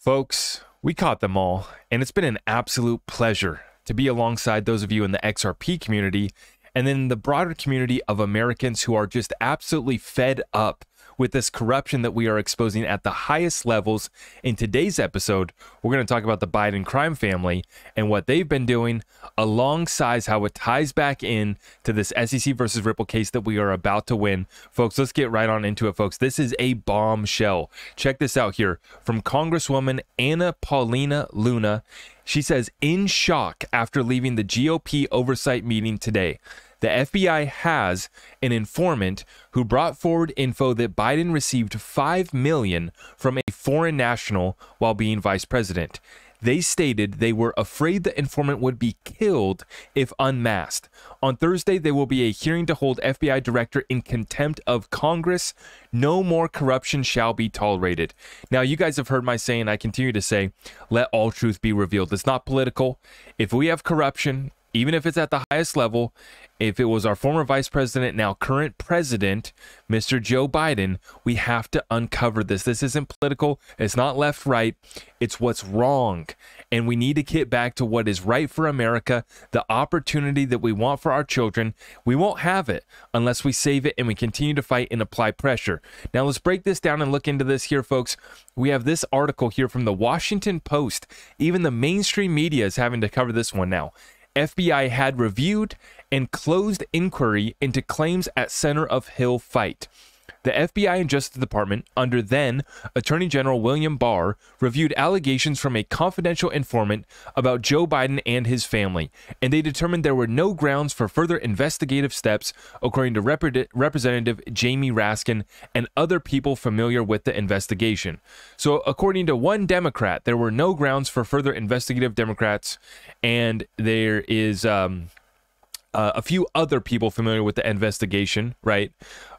Folks, we caught them all, and it's been an absolute pleasure to be alongside those of you in the XRP community and then the broader community of Americans who are just absolutely fed up with this corruption that we are exposing at the highest levels. In today's episode, we're going to talk about the Biden crime family and what they've been doing, alongside how it ties back in to this SEC versus Ripple case that we are about to win. Folks, let's get right on into it, folks. This is a bombshell. Check this out here from Congresswoman Anna Paulina Luna. She says, in shock after leaving the GOP oversight meeting today, the FBI has an informant who brought forward info that Biden received $5 million from a foreign national while being vice president. They stated they were afraid the informant would be killed if unmasked. On Thursday, there will be a hearing to hold FBI director in contempt of Congress. No more corruption shall be tolerated. Now, you guys have heard my saying, I continue to say, let all truth be revealed. It's not political. If we have corruption, even if it's at the highest level, if it was our former vice president, now current president, Mr. Joe Biden, we have to uncover this. This isn't political. It's not left, right. It's what's wrong. And we need to get back to what is right for America, the opportunity that we want for our children. We won't have it unless we save it and we continue to fight and apply pressure. Now, let's break this down and look into this here, folks. We have this article here from the Washington Post. Even the mainstream media is having to cover this one now. FBI had reviewed and closed inquiry into claims at center of Hill fight. The FBI and Justice Department, under then Attorney General William Barr, reviewed allegations from a confidential informant about Joe Biden and his family, and they determined there were no grounds for further investigative steps, according to Representative Jamie Raskin and other people familiar with the investigation. So, according to one Democrat, there were no grounds for further investigative Democrats, and there is a few other people familiar with the investigation, right?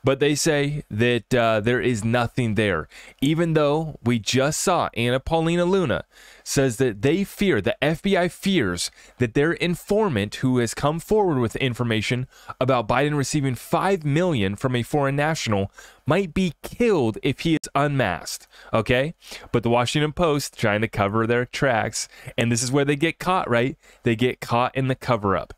But they say that there is nothing there. Even though we just saw Anna Paulina Luna says that they fear, the FBI fears that their informant who has come forward with information about Biden receiving $5 million from a foreign national might be killed if he is unmasked, okay? But the Washington Post trying to cover their tracks, and this is where they get caught, right? They get caught in the cover-up.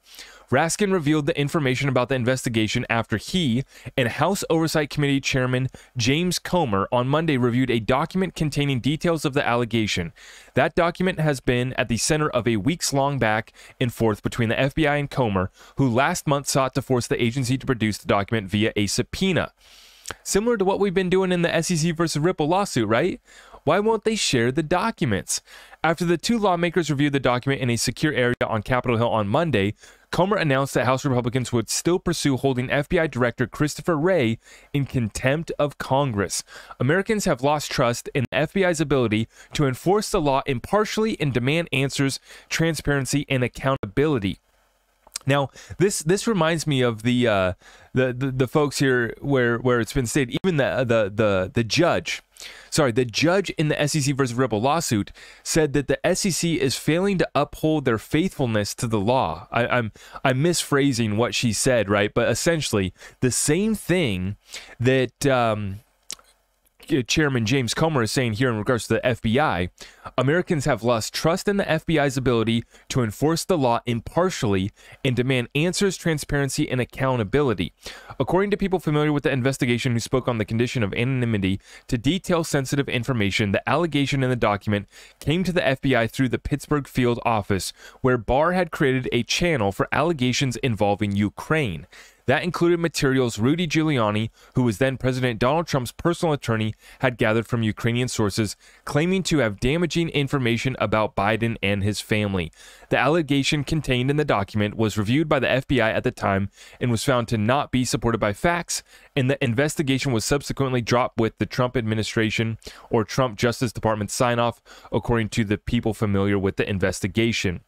Raskin revealed the information about the investigation after he and House Oversight Committee Chairman James Comer on Monday reviewed a document containing details of the allegation. That document has been at the center of a weeks-long back and forth between the FBI and Comer, who last month sought to force the agency to produce the document via a subpoena. Similar to what we've been doing in the SEC versus Ripple lawsuit, right? Why won't they share the documents? After the two lawmakers reviewed the document in a secure area on Capitol Hill on Monday, Comer announced that House Republicans would still pursue holding FBI Director Christopher Wray in contempt of Congress. Americans have lost trust in the FBI's ability to enforce the law impartially and demand answers, transparency, and accountability. Now, this reminds me of the folks here where it's been stated, even the judge. Sorry, the judge in the SEC versus Ripple lawsuit said that the SEC is failing to uphold their faithfulness to the law. I'm misphrasing what she said, right? But essentially, the same thing that Chairman James Comer is saying here in regards to the FBI. Americans have lost trust in the FBI's ability to enforce the law impartially and demand answers, transparency, and accountability. According to people familiar with the investigation who spoke on the condition of anonymity to detail sensitive information, the allegation in the document came to the FBI through the Pittsburgh field office, where Barr had created a channel for allegations involving Ukraine. That included materials Rudy Giuliani, who was then President Donald Trump's personal attorney, had gathered from Ukrainian sources, claiming to have damaging information about Biden and his family. The allegation contained in the document was reviewed by the FBI at the time and was found to not be supported by facts, and the investigation was subsequently dropped with the Trump administration or Trump Justice Department sign-off, according to the people familiar with the investigation.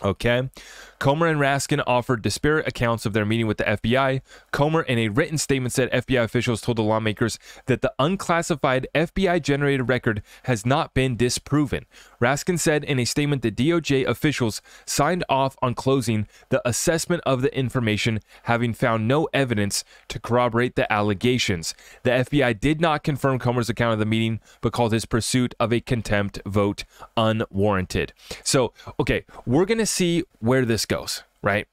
Okay. Comer and Raskin offered disparate accounts of their meeting with the FBI. Comer, in a written statement, said FBI officials told the lawmakers that the unclassified FBI-generated record has not been disproven. Raskin said in a statement that DOJ officials signed off on closing the assessment of the information, having found no evidence to corroborate the allegations. The FBI did not confirm Comer's account of the meeting, but called his pursuit of a contempt vote unwarranted. So, okay, we're going to see where this goes, right?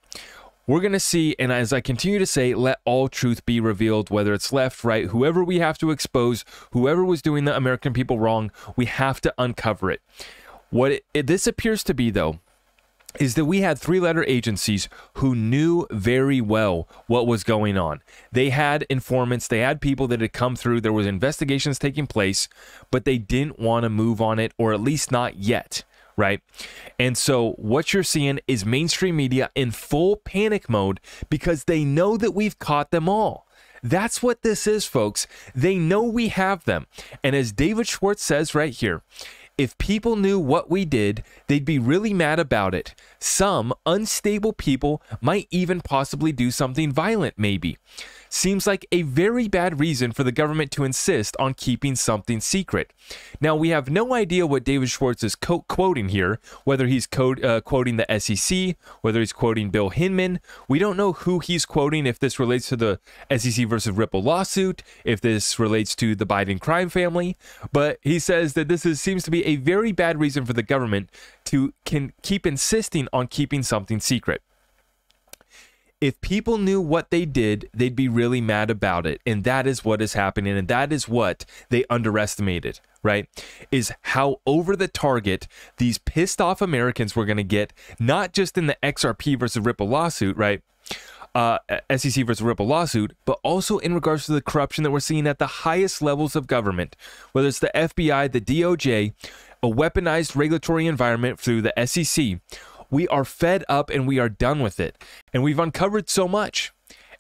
We're going to see, and as I continue to say, let all truth be revealed, whether it's left, right, whoever we have to expose, whoever was doing the American people wrong, we have to uncover it. What this appears to be, though, is that we had three-letter agencies who knew very well what was going on. They had informants, they had people that had come through, there was investigations taking place, but they didn't want to move on it, or at least not yet. Right? And so what you're seeing is mainstream media in full panic mode because they know that we've caught them all. That's what this is, folks. They know we have them. And as David Schwartz says right here, if people knew what we did, they'd be really mad about it. Some unstable people might even possibly do something violent, maybe. Seems like a very bad reason for the government to insist on keeping something secret. Now, we have no idea what David Schwartz is quoting here, whether he's quoting the SEC, whether he's quoting Bill Hinman. We don't know who he's quoting, if this relates to the SEC versus Ripple lawsuit, if this relates to the Biden crime family, but he says that this seems to be a very bad reason for the government to keep insisting on keeping something secret. If people knew what they did, they'd be really mad about it. And that is what is happening. And that is what they underestimated, right? Is how over the target these pissed off Americans were going to get, not just in the XRP versus Ripple lawsuit, right? SEC versus Ripple lawsuit, but also in regards to the corruption that we're seeing at the highest levels of government, whether it's the FBI, the DOJ, a weaponized regulatory environment through the SEC. We are fed up and we are done with it. And we've uncovered so much.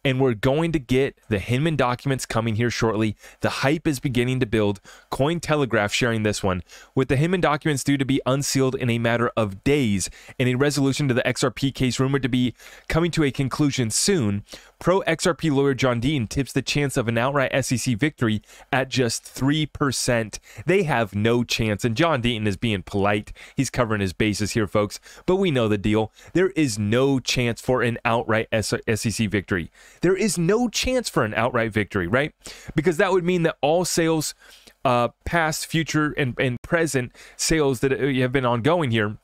And we're going to get the Hinman documents coming here shortly. The hype is beginning to build. Cointelegraph sharing this one. With the Hinman documents due to be unsealed in a matter of days and a resolution to the XRP case rumored to be coming to a conclusion soon, pro-XRP lawyer John Dean tips the chance of an outright SEC victory at just 3%. They have no chance, and John Dean is being polite. He's covering his bases here, folks, but we know the deal. There is no chance for an outright SEC victory. There is no chance for an outright victory, right? Because that would mean that all sales, past, future, and present sales that have been ongoing here,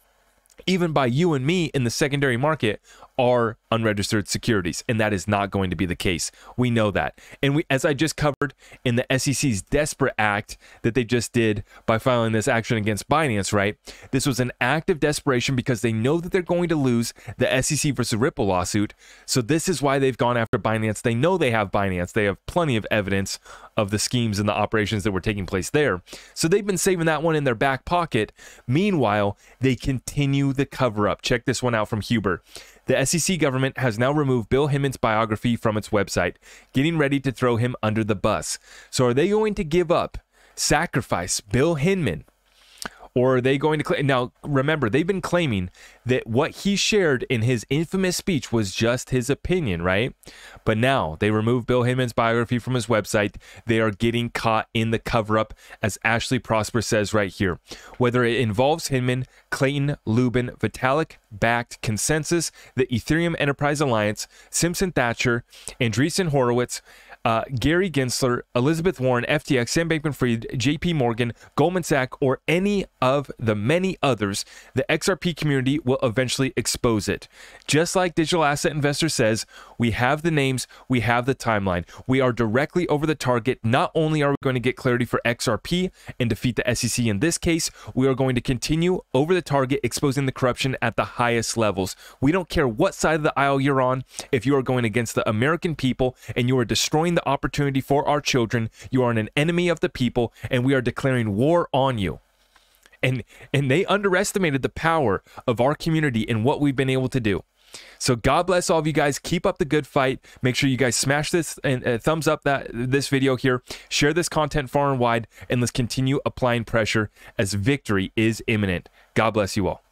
even by you and me in the secondary market, are unregistered securities, and that is not going to be the case. We know that. And as I just covered in the SEC's desperate act that they just did by filing this action against Binance, right? This was an act of desperation because they know that they're going to lose the SEC versus Ripple lawsuit. So this is why they've gone after Binance. They know they have Binance. They have plenty of evidence of the schemes and the operations that were taking place there. So they've been saving that one in their back pocket. Meanwhile, they continue the cover-up. Check this one out from Huber. The SEC government has now removed Bill Hinman's biography from its website, getting ready to throw him under the bus. So are they going to give up, sacrifice Bill Hinman? Or are they going to claim? Now, remember, they've been claiming that what he shared in his infamous speech was just his opinion, right? But now they removed Bill Hinman's biography from his website. They are getting caught in the cover-up, as Ashley Prosper says right here. Whether it involves Hinman, Clayton, Lubin, Vitalik-backed Consensus, the Ethereum Enterprise Alliance, Simpson Thatcher, Andreessen Horowitz, Gary Gensler, Elizabeth Warren, FTX, Sam Bankman-Fried, JP Morgan, Goldman Sachs, or any of the many others, the XRP community will eventually expose it. Just like Digital Asset Investor says, we have the names, we have the timeline. We are directly over the target. Not only are we going to get clarity for XRP and defeat the SEC in this case, we are going to continue over the target, exposing the corruption at the highest levels. We don't care what side of the aisle you're on. If you are going against the American people and you are destroying the opportunity for our children, you are an enemy of the people, and we are declaring war on you. And they underestimated the power of our community and what we've been able to do. So God bless all of you guys. Keep up the good fight. Make sure you guys smash this and thumbs up this video here. Share this content far and wide, and let's continue applying pressure as victory is imminent. God bless you all.